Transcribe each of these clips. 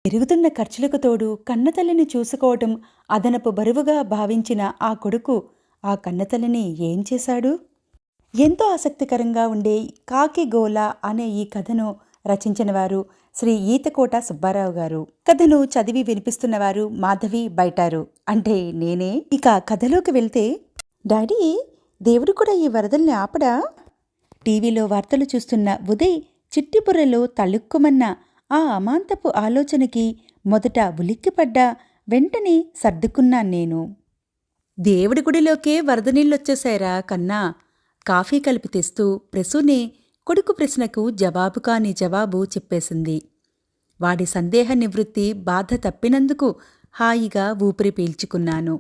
పెరుగుతున్న ఖర్చులకు తోడు కన్నతల్లిని చూసుకోవటం అదనపు బరువుగా భావించిన ఆ కొడుకు ఆ కన్నతల్లిని ఏం చేశాడు? ఎంతో ఆసక్తికరంగా ఉండే కాకిగోల అనే ఈ కథను రచించినవారు శ్రీ ఈతకోట సుబ్బారావు గారు. కథను చదివి వినిపిస్తున్నవారు మాధవి బైటారు, అంటే నేనే. ఇక కథలోకి వెళ్తే, డాడీ, దేవుడు కూడా ఈ వరదల్ని ఆపడా? టీవీలో వార్తలు చూస్తున్న ఉదయ్ చిట్టిబుర్రలో తళుక్కుమన్న ఆ అమాంతపు ఆలోచనకి మొదట ఉలిక్కిపడ్డా, వెంటనే సర్దుకున్నాను నేను. దేవుడి గుడిలోకే వరద నీళ్ళొచ్చేశారా కన్నా? కాఫీ కలిపి తెస్తూ ప్రసూనే కొడుకు ప్రశ్నకు జవాబు కాని జవాబు చెప్పేసింది. వాడి సందేహ నివృత్తి బాధ తప్పినందుకు హాయిగా ఊపిరి పీల్చుకున్నాను.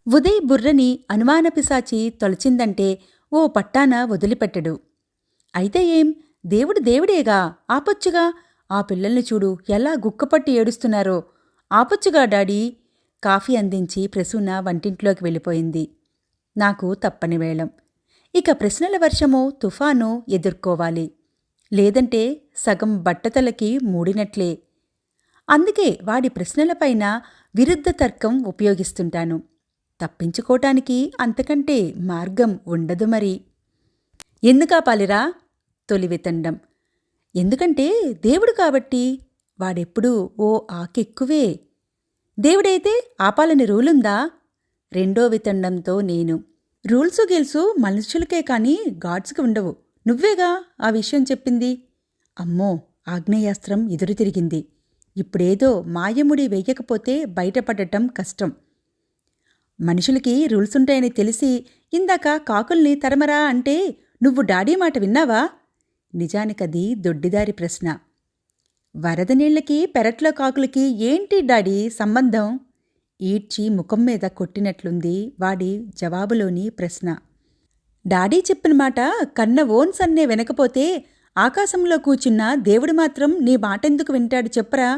ఉదయ్ బుర్రని అనుమానపిశాచి తొలచిందంటే ఓ పట్టాన వదిలిపెట్టడు. అయితే ఏం, దేవుడు దేవుడేగా, ఆపొచ్చుగా. ఆ పిల్లల్ని చూడు ఎలా గుక్కపట్టి ఏడుస్తున్నారో. ఆపొచ్చుగా డాడీ. కాఫీ అందించి ప్రసూన వంటింట్లోకి వెళ్ళిపోయింది. నాకు తప్పని వేళం. ఇక ప్రశ్నల వర్షమో తుఫానో ఎదుర్కోవాలి. లేదంటే సగం బట్టతలకి మూడినట్లే. అందుకే వాడి ప్రశ్నలపైన విరుద్ధ తర్కం ఉపయోగిస్తుంటాను. తప్పించుకోటానికి అంతకంటే మార్గం ఉండదు మరి. ఎందుకాపాలిరా? తొలివితండం. ఎందుకంటే దేవుడు కాబట్టి. వాడెప్పుడూ ఓ ఆకెక్కువే. దేవుడైతే ఆపాలని రూలుందా? రెండో వితండంతో నేను. రూల్సు గీల్సు మనుషులకే కాని గాడ్స్కి ఉండవు. నువ్వేగా ఆ విషయం చెప్పింది. అమ్మో, ఆగ్నేయాస్త్రం ఎదురు తిరిగింది. ఇప్పుడేదో మాయముడి వెయ్యకపోతే బయటపడటం కష్టం. మనుషులకి రూల్సుంటాయని తెలిసి ఇందాక కాకుల్ని తరమరా అంటే నువ్వు డాడీ మాట విన్నావా? నిజానికది దొడ్డిదారి ప్రశ్న. వరద నీళ్లకి పెరట్లో కాకులకి ఏంటి డాడీ సంబంధం? ఈడ్చి ముఖం మీద కొట్టినట్లుంది వాడి జవాబులోని ప్రశ్న. డాడీ చెప్పిన మాట కన్న ఓన్స్ అన్నే వినకపోతే ఆకాశంలో కూచున్న దేవుడు మాత్రం నీ మాటెందుకు వింటాడు చెప్పరా?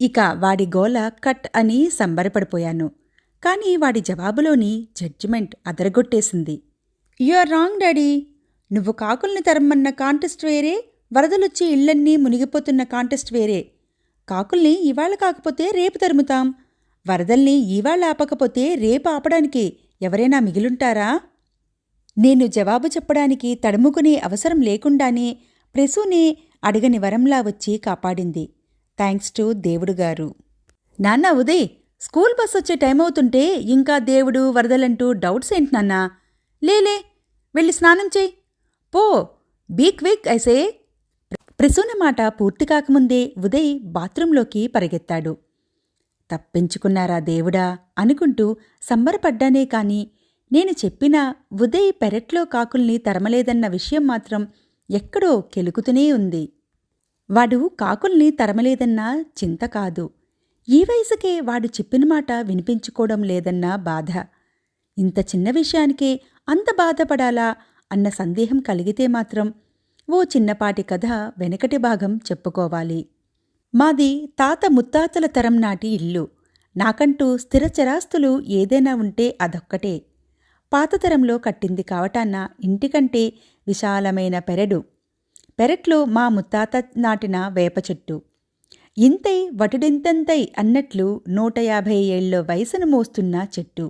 ఇక వాడి గోల కట్ అని సంబరపడిపోయాను. కాని వాడి జవాబులోని జడ్జిమెంట్ అదరగొట్టేసింది. You are wrong daddy. నువ్వు కాకుల్ని తరమ్మన్న కాంటెస్ట్ వేరే, వరదలొచ్చి ఇళ్లన్నీ మునిగిపోతున్న కాంటెస్ట్ వేరే. కాకుల్ని ఇవాళ కాకపోతే రేపు తరుముతాం. వరదల్ని ఇవాళ ఆపకపోతే రేపు ఆపడానికి ఎవరైనా మిగిలుంటారా? నేను జవాబు చెప్పడానికి తడుముకునే అవసరం లేకుండానే ప్రసూనే అడగని వరంలా వచ్చి కాపాడింది. థ్యాంక్స్ టు దేవుడుగారు. నాన్న ఉదయ్, స్కూల్ బస్ వచ్చే టైం అవుతుంటే ఇంకా దేవుడు వరదలంటూ డౌట్స్ ఏంటి నాన్నా? లేలే, వెళ్ళి స్నానం చెయ్యి. పో, బీ క్విక్ ఐసే. ప్రసూన మాట పూర్తి కాకముందే ఉదయ్ బాత్రూంలోకి పరిగెత్తాడు. తప్పించుకున్నారా దేవుడా అనుకుంటూ సంబరపడ్డానే కాని నేను చెప్పినా ఉదయ్ పెరట్లో కాకుల్ని తరమలేదన్న విషయం మాత్రం ఎక్కడో కెలుకుతూనే ఉంది. వాడు కాకుల్ని తరమలేదన్న చింత కాదు, ఈ వయసుకే వాడు చెప్పిన మాట వినిపించుకోవడం లేదన్న బాధ. ఇంత చిన్న విషయానికే అంత బాధపడాలా అన్న సందేహం కలిగితే మాత్రం ఓ చిన్నపాటి కథ వెనకటి భాగం చెప్పుకోవాలి. మాది తాత ముత్తాతల తరం నాటి ఇల్లు. నాకంటూ స్థిరచరాస్తులు ఏదైనా ఉంటే అదొక్కటే. పాతతరంలో కట్టింది కావటాన్న ఇంటికంటే విశాలమైన పెరడు. పెరట్లో మా ముత్తాత నాటిన వేప చెట్టు. ఇంతై వటుడింతంతై అన్నట్లు 150 ఏళ్ల వయసును మోస్తున్న చెట్టు.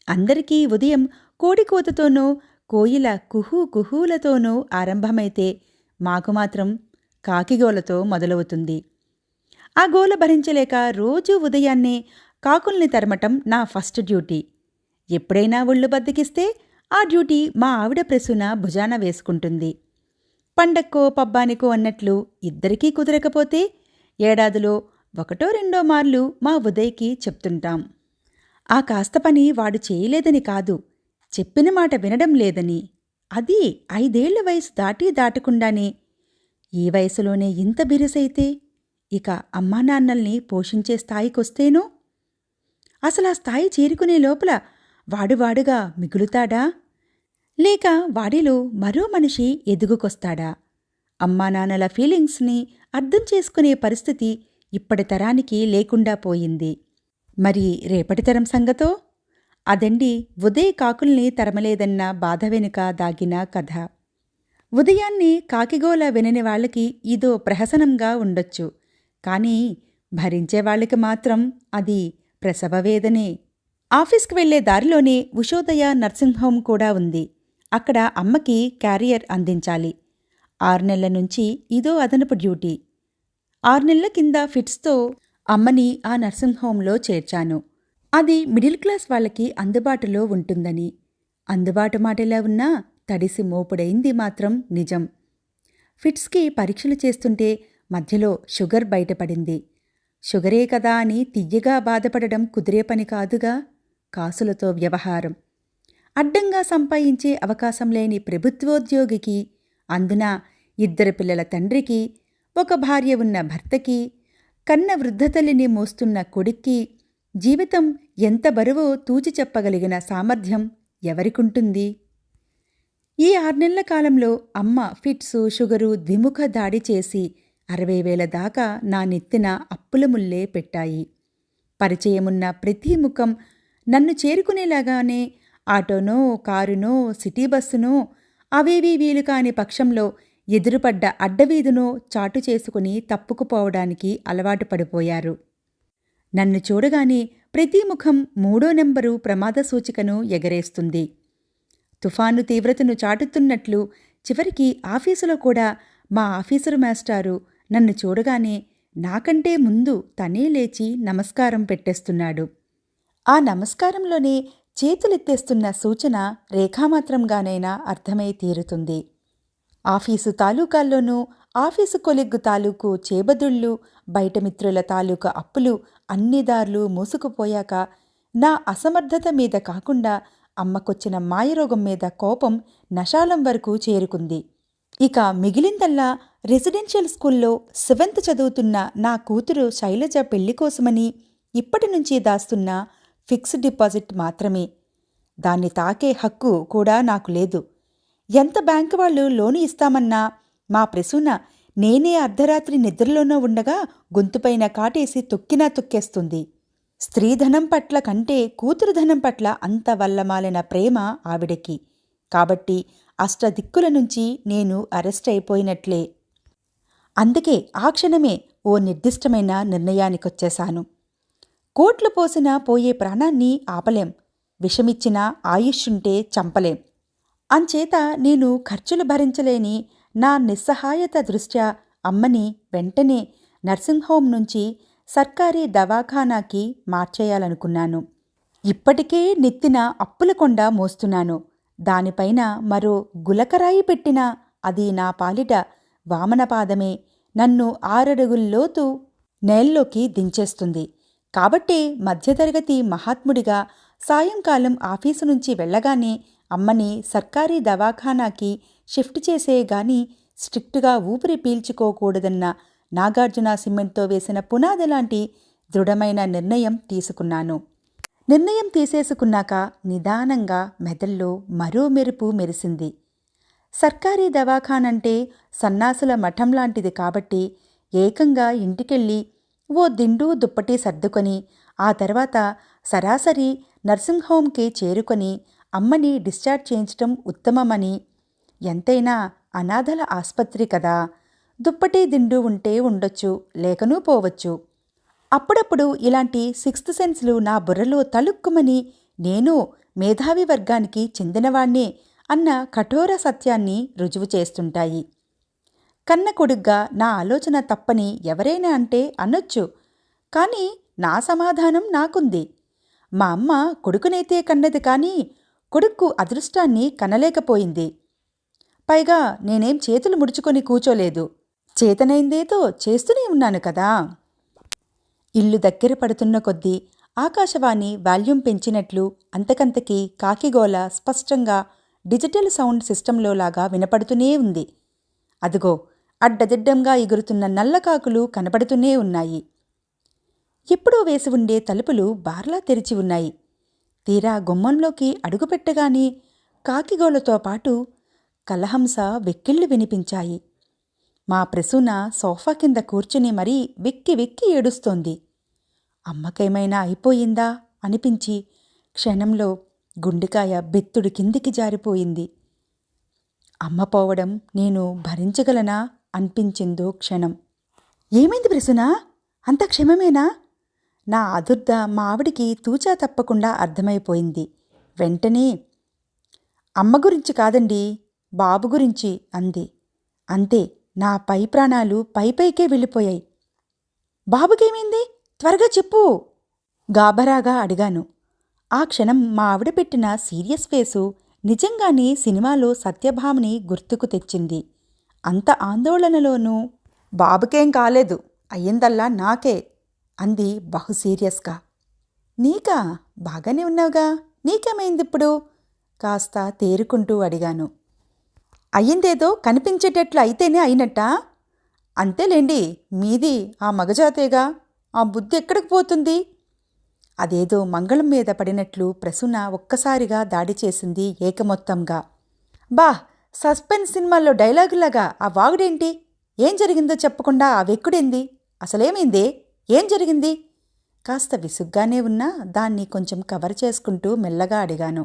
అందరికీ ఉదయం కోడికోతతోనూ కోయిల కుహూ కుహూలతోనూ ఆరంభమైతే మాకు మాత్రం కాకిగోలతో మొదలవుతుంది. ఆ గోల భరించలేక రోజూ ఉదయాన్నే కాకుల్ని తరమటం నా ఫస్ట్ డ్యూటీ. ఎప్పుడైనా ఒళ్ళు బద్దకిస్తే ఆ డ్యూటీ మా ఆవిడ ప్రసూన భుజాన వేసుకుంటుంది. పండక్కో పబ్బానికో అన్నట్లు ఇద్దరికీ కుదరకపోతే ఏడాదిలో 1-2 మార్లు మా ఉదయ్కి చెప్తుంటాం. ఆ కాస్త పని వాడు చేయలేదని కాదు, చెప్పిన మాట వినడం లేదని. అది 5 ఏళ్ల వయసు దాటకుండానే. ఈ వయసులోనే ఇంత బిరుసైతే ఇక అమ్మానాన్నల్ని పోషించే స్థాయికొస్తేనో? అసలా స్థాయి చేరుకునే లోపల వాడుగా మిగులుతాడా? లేక వాడిలో మరో మనిషి ఎదుగుకొస్తాడా? అమ్మానాన్నల ఫీలింగ్స్ని అర్థం చేసుకునే పరిస్థితి ఇప్పటి తరానికి లేకుండా పోయింది. మరి రేపటి తరం సంగతో? అదండి ఉదయ్ కాకుల్ని తరమలేదన్న బాధ వెనుక దాగిన కథ. ఉదయాన్నే కాకిగోల వినని వాళ్లకి ఇదో ప్రహసనంగా ఉండొచ్చు. కానీ భరించేవాళ్ళకి మాత్రం అది ప్రసవవేదనే. ఆఫీస్కి వెళ్లే దారిలోనే ఉషోదయ నర్సింగ్ హోమ్ కూడా ఉంది. అక్కడ అమ్మకి క్యారియర్ అందించాలి. 6 నెలల నుంచి ఇదో అదనపు డ్యూటీ. 6 నెలల కింద ఫిట్స్తో అమ్మని ఆ నర్సింగ్ హోంలో చేర్చాను. అది మిడిల్ క్లాస్ వాళ్ళకి అందుబాటులో ఉంటుందని. అందుబాటు మాటలా ఉన్నా తడిసి మోపుడైంది మాత్రం నిజం. ఫిట్స్కి పరీక్షలు చేస్తుంటే మధ్యలో షుగర్ బయటపడింది. షుగరే కదా అని తియ్యగా బాధపడడం కుదిరే పని కాదుగా. కాసులతో వ్యవహారం. అడ్డంగా సంపాదించే అవకాశం లేని ప్రభుత్వోద్యోగికి, అందున 2 పిల్లల తండ్రికి, 1 భార్య ఉన్న భర్తకి, కన్న వృద్ధతల్లిని మోస్తున్న కొడుక్కి జీవితం ఎంత బరువో తూచి చెప్పగలిగిన సామర్థ్యం ఎవరికుంటుంది? ఈ 6 నెలల కాలంలో అమ్మ ఫిట్సు, షుగరు ద్విముఖ దాడి చేసి 60,000 దాకా నా నెత్తిన అప్పుల ముల్లే పెట్టాయి. పరిచయమున్న ప్రతి ముఖం నన్ను చేరుకునేలాగానే ఆటోనో, కారునో, సిటీ బస్సునో, అవేవీ వీలు కాని పక్షంలో ఎదురుపడ్డ అడ్డవీధునో చాటు చేసుకుని తప్పుకుపోవడానికి అలవాటు పడిపోయారు. నన్ను చూడగానే ప్రతి ముఖం 3వ నెంబరు ప్రమాద సూచికను ఎగరేస్తుంది. తుఫాను తీవ్రతను చాటుతున్నట్లు చివరికి ఆఫీసులో కూడా మా ఆఫీసరు మాస్టారు నన్ను చూడగానే నాకంటే ముందు తనే లేచి నమస్కారం పెట్టేస్తున్నాడు. ఆ నమస్కారంలోనే చేతులెత్తేస్తున్న సూచన రేఖామాత్రంగానైనా అర్థమై తీరుతుంది. ఆఫీసు తాలూకాల్లోనూ, ఆఫీసు కొలిగ్గు తాలూకు చేబదుళ్ళు, బయట మిత్రుల తాలూకు అప్పులు అన్ని దారులు మూసుకుపోయాక నా అసమర్థత మీద కాకుండా అమ్మకొచ్చిన మాయరోగం మీద కోపం నశాలం వరకు చేరుకుంది. ఇక మిగిలిందల్లా రెసిడెన్షియల్ స్కూల్లో 7th చదువుతున్న నా కూతురు శైలజ పెళ్లికోసమని ఇప్పటినుంచి దాస్తున్న ఫిక్స్డ్ డిపాజిట్ మాత్రమే. దాన్ని తాకే హక్కు కూడా నాకు లేదు. ఎంత బ్యాంకు వాళ్ళు లోను ఇస్తామన్నా మా ప్రసూన నేనే అర్ధరాత్రి నిద్రలోనో ఉండగా గొంతుపైన కాటేసి తొక్కినా తొక్కేస్తుంది. స్త్రీధనం పట్ల కంటే కూతురుధనం పట్ల అంత వల్లమాలిన ప్రేమ ఆవిడకి. కాబట్టి అష్టదిక్కుల నుంచి నేను అరెస్ట్ అయిపోయినట్లే. అందుకే ఆ క్షణమే ఓ నిర్దిష్టమైన నిర్ణయానికొచ్చేశాను. కోట్లు పోసినా పోయే ప్రాణాన్ని ఆపలేం, విషమిచ్చినా ఆయుష్షుంటే చంపలేం. అంచేత నేను ఖర్చులు భరించలేని నా నిస్సహాయత దృష్ట్యా అమ్మని వెంటనే నర్సింగ్ హోమ్ నుంచి సర్కారీ దవాఖానాకి మార్చేయాలనుకున్నాను. ఇప్పటికే నెత్తిన అప్పుల కొండ మోస్తున్నాను. దానిపైన మరో గులకరాయి పెట్టినా అది నా పాలిట వామనపాదమే నన్ను 6 అడుగుల లోతు నేల్లోకి దించేస్తుంది. కాబట్టే మధ్యతరగతి మహాత్ముడిగా సాయంకాలం ఆఫీసు నుంచి వెళ్లగానే అమ్మని సర్కారీ దవాఖానాకి షిఫ్ట్ చేసేగాని స్ట్రిక్టుగా ఊపిరి పీల్చుకోకూడదన్న నాగార్జున సిమెంట్తో వేసిన పునాదిలాంటి దృఢమైన నిర్ణయం తీసుకున్నాను. నిర్ణయం తీసేసుకున్నాక నిదానంగా మెదల్లో మరో మెరుపు మెరిసింది. సర్కారీ దవాఖానంటే సన్నాసుల మఠంలాంటిది కాబట్టి ఏకంగా ఇంటికెళ్ళి ఓ దిండు దుప్పటి సర్దుకొని ఆ తర్వాత సరాసరి నర్సింగ్ హోంకి చేరుకొని అమ్మని డిశ్చార్జ్ చేయించటం ఉత్తమమని. ఎంతైనా అనాథల ఆస్పత్రి కదా, దుప్పటి దిండు ఉంటే ఉండొచ్చు, లేకనూ పోవచ్చు. అప్పుడప్పుడు ఇలాంటి 6th సెన్స్లు నా బుర్రలో తలుక్కుమని నేను మేధావి వర్గానికి చెందినవాణ్ణే అన్న కఠోర సత్యాన్ని రుజువు చేస్తుంటాయి. కన్న కొడుగ్గా నా ఆలోచన తప్పని ఎవరైనా అంటే అనొచ్చు. కానీ నా సమాధానం నాకుంది. మా అమ్మ కొడుకునైతే కన్నది కానీ కొడుక్కు అదృష్టాన్ని కనలేకపోయింది. పైగా నేనేం చేతులు ముడుచుకొని కూచోలేదు. చేతనైందేదో చేస్తూనే ఉన్నాను కదా. ఇల్లు దగ్గర పడుతున్న కొద్దీ ఆకాశవాణి వాల్యూమ్ పెంచినట్లు అంతకంతకీ కాకిగోల స్పష్టంగా డిజిటల్ సౌండ్ సిస్టంలోలాగా వినపడుతూనే ఉంది. అదిగో అడ్డదిడ్డంగా ఎగురుతున్న నల్లకాకులు కనపడుతూనే ఉన్నాయి. ఎప్పుడూ వేసి ఉండే తలుపులు బార్లా తెరిచి ఉన్నాయి. తీరా గుమ్మంలోకి అడుగుపెట్టగానే కాకిగోలతో పాటు కలహంస వెక్కిళ్ళు వినిపించాయి. మా ప్రసూన సోఫా కింద కూర్చుని మరీ వెక్కి వెక్కి ఏడుస్తోంది. అమ్మకేమైనా అయిపోయిందా అనిపించి క్షణంలో గుండెకాయ బెత్తుడు కిందికి జారిపోయింది. అమ్మ పోవడం నేను భరించగలనా అనిపించిందో క్షణం. ఏమైంది ప్రసూనా అంత క్షమమేనా? నా ఆదుర్ద మా ఆవిడికి తూచా తప్పకుండా అర్థమైపోయింది. వెంటనే, అమ్మ గురించి కాదండి, బాబు గురించి అంది. అంతే, నా పై ప్రాణాలు పైపైకే వెళ్ళిపోయాయి. బాబుకేమైంది? త్వరగా చెప్పు గాబరాగా అడిగాను. ఆ క్షణం మా ఆవిడ పెట్టిన సీరియస్ ఫేసు నిజంగానే సినిమాలో సత్యభామని గుర్తుకు తెచ్చింది. అంత ఆందోళనలోనూ బాబుకేం కాలేదు, అయ్యిందల్లా నాకే అంది బహు సీరియస్గా. నీకా? బాగానే ఉన్నావుగా, నీకేమైందిప్పుడు? కాస్త తేరుకుంటూ అడిగాను. అయ్యిందేదో కనిపించేటట్లు అయితేనే అయినట్టా? అంతేలేండి, మీది ఆ మగజాతేగా, ఆ బుద్ధి ఎక్కడికి పోతుంది? అదేదో మంగళం మీద పడినట్లు ప్రసూన ఒక్కసారిగా దాడి చేసింది ఏకమొత్తంగా. బా, సస్పెన్స్ సినిమాల్లో డైలాగులాగా ఆ వాగుడేంటి? ఏం జరిగిందో చెప్పకుండా ఆ వెక్కుడేంది? అసలేమైందే? ఏం జరిగింది? కాస్త విసుగ్గానే ఉన్నా దాన్ని కొంచెం కవర్ చేసుకుంటూ మెల్లగా అడిగాను.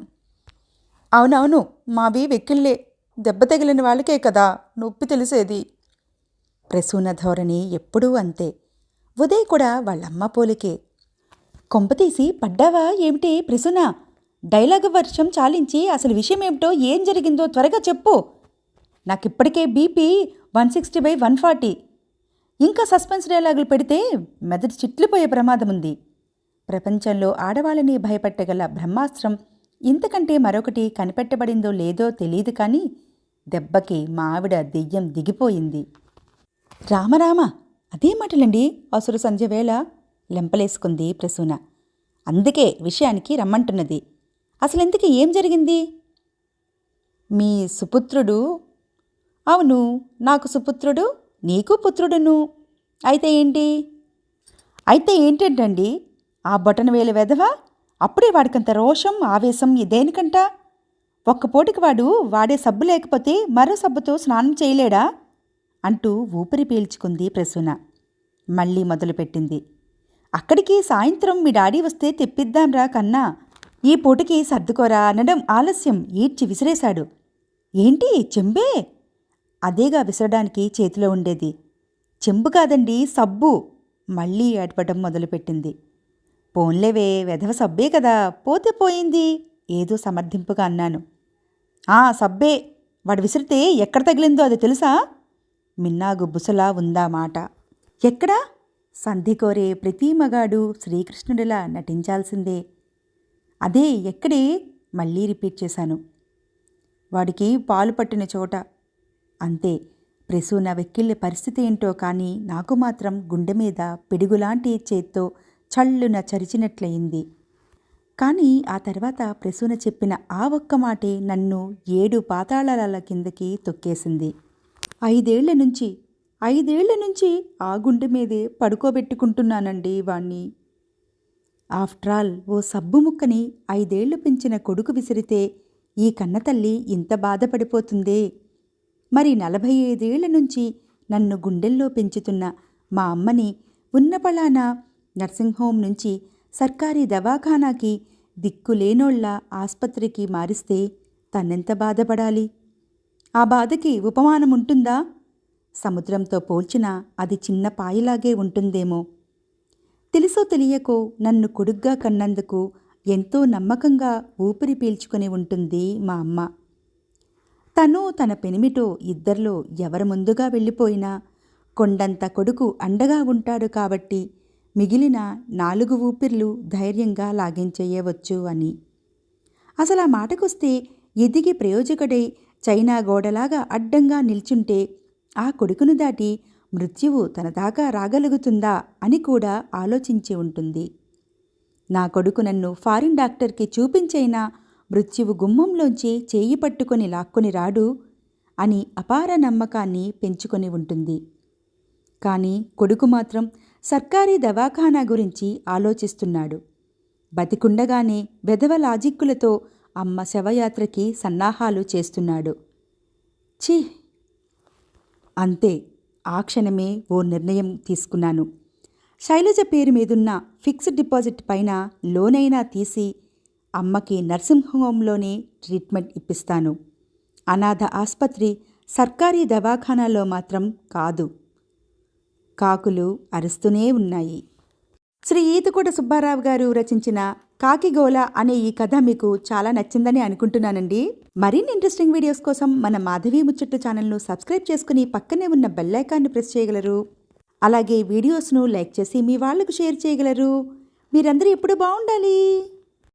అవునవును, మావి వెక్కిళ్ళే, దెబ్బ తగిలిన వాళ్ళకే కదా నొప్పి తెలిసేది. ప్రసూన ధోరణి ఎప్పుడూ అంతే. ఉదయ్ కూడా వాళ్ళమ్మ పోలికే. కొంపతీసి పడ్డావా ఏమిటి ప్రసూన? డైలాగు వర్షం చాలించి అసలు విషయమేమిటో, ఏం జరిగిందో త్వరగా చెప్పు. నాకిప్పటికే బీపీ 160/140. ఇంకా సస్పెన్స్ డైలాగులు పెడితే మెదడు చిట్లిపోయే ప్రమాదముంది. ప్రపంచంలో ఆడవాళ్ళని భయపెట్టగల బ్రహ్మాస్త్రం ఇంతకంటే మరొకటి కనిపెట్టబడిందో లేదో తెలీదు కానీ దెబ్బకి మా ఆవిడ దెయ్యం దిగిపోయింది. రామరామ, అదే మాటలండి అసురు సంధ్యవేళ లెంపలేసుకుంది ప్రసూన. అందుకే విషయానికి రమ్మంటున్నది. అసలెందుకు ఏం జరిగింది? మీ సుపుత్రుడు. అవును, నాకు సుపుత్రుడు, నీకు పుత్రుడును. అయితే ఏంటి? అయితే ఏంటంటండి, ఆ బొటనవేలు వెధవ అప్పుడే వాడికంత రోషం ఆవేశం దేనికంట? ఒక్కపూటికి వాడు వాడే సబ్బు లేకపోతే మరో సబ్బుతో స్నానం చేయలేడా అంటూ ఊపిరి పీల్చుకుంది ప్రసూన. మళ్ళీ మొదలుపెట్టింది. అక్కడికి సాయంత్రం మీ డాడీ వస్తే తెప్పిద్దాంరా కన్నా, ఈ పూటకి సర్దుకోరా అనడం ఆలస్యం ఈడ్చి విసిరేశాడు. ఏంటి చెంబే? అదేగా విసరడానికి చేతిలో ఉండేది. చెంబు కాదండి, సబ్బు. మళ్ళీ ఏడపడం మొదలుపెట్టింది. పోన్లేవే, వెధవ సబ్బే కదా, పోతే పోయింది ఏదో సమర్థింపుగా అన్నాను. సబ్బే, వాడు విసిరితే ఎక్కడ తగిలిందో అది తెలుసా? మిన్నాగు బుసలా ఉందా మాట. ఎక్కడా? సంధి కోరే ప్రతి మగాడు శ్రీకృష్ణుడిలా నటించాల్సిందే. అదే ఎక్కడే? మళ్ళీ రిపీట్ చేశాను. వాడికి పాలు పట్టిన చోట. అంతే. ప్రసూన వెక్కిళ్ళ పరిస్థితి ఏంటో కానీ నాకు మాత్రం గుండె మీద పిడుగులాంటి చేత్తో చల్లున చరిచినట్లయింది. కానీ ఆ తర్వాత ప్రసూన చెప్పిన ఆ ఒక్క మాటే నన్ను 7 పాతాళాల కిందకి తొక్కేసింది. 5 ఏళ్ల నుంచి ఆ గుండె మీదే పడుకోబెట్టుకుంటున్నానండి వాణ్ణి. ఆఫ్టరాల్ ఓ సబ్బు ముక్కని 5 ఏళ్లు పెంచిన కొడుకు విసిరితే ఈ కన్నతల్లి ఇంత బాధపడిపోతుందే. మరి 45 ఏళ్ల నుంచి నన్ను గుండెల్లో పెంచుతున్న మా అమ్మని ఉన్నపళాన నర్సింగ్ హోం నుంచి సర్కారీ దవాఖానాకి దిక్కులేనోళ్ల ఆస్పత్రికి మారిస్తే తన్నెంత బాధపడాలి? ఆ బాధకి ఉపమానముంటుందా? సముద్రంతో పోల్చినా అది చిన్న పాయిలాగే ఉంటుందేమో. తెలుసో తెలియకో నన్ను కొడుగ్గా కన్నందుకు ఎంతో నమ్మకంగా ఊపిరి పీల్చుకుని ఉంటుంది మా అమ్మ. తను తన పెనిమిటో ఇద్దరిలో ఎవరు ముందుగా వెళ్ళిపోయినా కొండంత కొడుకు అండగా ఉంటాడు కాబట్టి మిగిలిన 4 ఊపిర్లు ధైర్యంగా లాగించేయవచ్చు అని. అసలు ఆ మాటకొస్తే ఎదిగి ప్రయోజకుడై చైనా గోడలాగా అడ్డంగా నిల్చుంటే ఆ కొడుకును దాటి మృత్యువు తన దాకా రాగలుగుతుందా అని కూడా ఆలోచించి ఉంటుంది. నా కొడుకు నన్ను ఫారిన్ డాక్టర్కి చూపించైనా మృత్యువు గుమ్మంలోంచి చేయి పట్టుకొని లాక్కొని రాడు అని అపార నమ్మకాన్ని పెంచుకొని ఉంటుంది. కానీ కొడుకు మాత్రం సర్కారీ దవాఖానా గురించి ఆలోచిస్తున్నాడు. బతికుండగానే వెధవ లాజిక్కులతో అమ్మ శవయాత్రకి సన్నాహాలు చేస్తున్నాడు. ఛీ! అంతే. ఆ క్షణమే ఓ నిర్ణయం తీసుకున్నాను. శైలజ పేరు మీదున్న ఫిక్స్డ్ డిపాజిట్ పైన లోనైనా తీసి అమ్మకి నర్సింగ్ హోంలోనే ట్రీట్మెంట్ ఇప్పిస్తాను. అనాథ ఆస్పత్రి, సర్కారీ దవాఖానాలో మాత్రం కాదు. కాకులు అరుస్తూనే ఉన్నాయి. శ్రీ ఈతకోట సుబ్బారావు గారు రచించిన కాకిగోల అనే ఈ కథ మీకు చాలా నచ్చిందని అనుకుంటున్నానండి. మరిన్ని ఇంట్రెస్టింగ్ వీడియోస్ కోసం మన మాధవి ముచ్చట్లు ఛానల్ను సబ్స్క్రైబ్ చేసుకుని పక్కనే ఉన్న బెల్ ఐకాన్ని ప్రెస్ చేయగలరు. అలాగే వీడియోస్ను లైక్ చేసి మీ వాళ్లకు షేర్ చేయగలరు. మీరందరూ ఎప్పుడు బాగుండాలి.